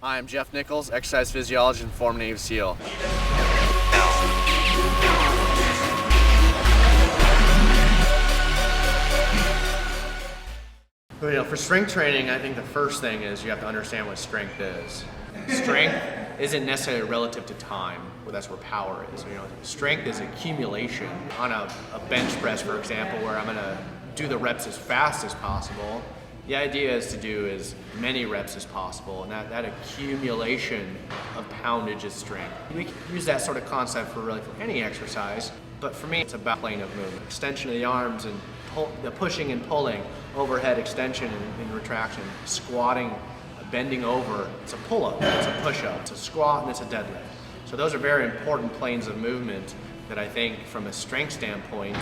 Hi, I'm Jeff Nichols, exercise physiologist and former Navy SEAL. For strength training, I think the first thing is you have to understand what strength is. Strength isn't necessarily relative to time, well, that's where power is. Strength is accumulation. On a bench press, for example, where I'm gonna do the reps as fast as possible, the idea is to do as many reps as possible, and that accumulation of poundage is strength. We can use that sort of concept for any exercise, but for me, it's about plane of movement. Extension of the arms and the pushing and pulling, overhead extension and retraction, squatting, bending over. It's a pull-up, it's a push-up, it's a squat, and it's a deadlift. So those are very important planes of movement that I think from a strength standpoint,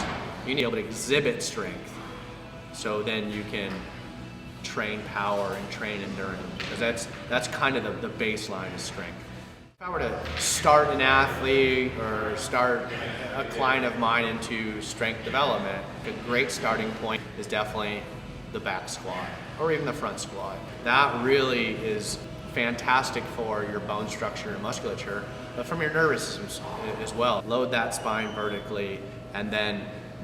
you need to be able to exhibit strength. So then you can train power and train endurance, because that's kind of the baseline of strength. If I were to start an athlete or start a client of mine into strength development, a great starting point is definitely the back squat or even the front squat. That really is fantastic for your bone structure and musculature, but from your nervous system as well. Load that spine vertically and then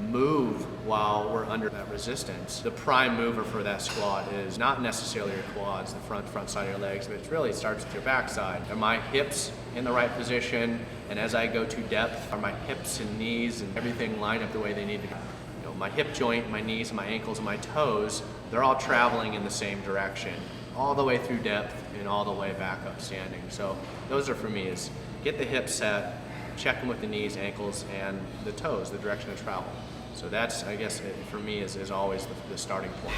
move while we're under that resistance. The prime mover for that squat is not necessarily your quads, the front side of your legs, but it really starts with your backside. Are my hips in the right position? And as I go to depth, are my hips and knees and everything lined up the way they need to go? My hip joint, my knees, and my ankles, and my toes, they're all traveling in the same direction, all the way through depth and all the way back up standing. So those are for me is get the hips set, check them with the knees, ankles, and the toes, the direction of travel. So that's, I guess, for me is always the starting point.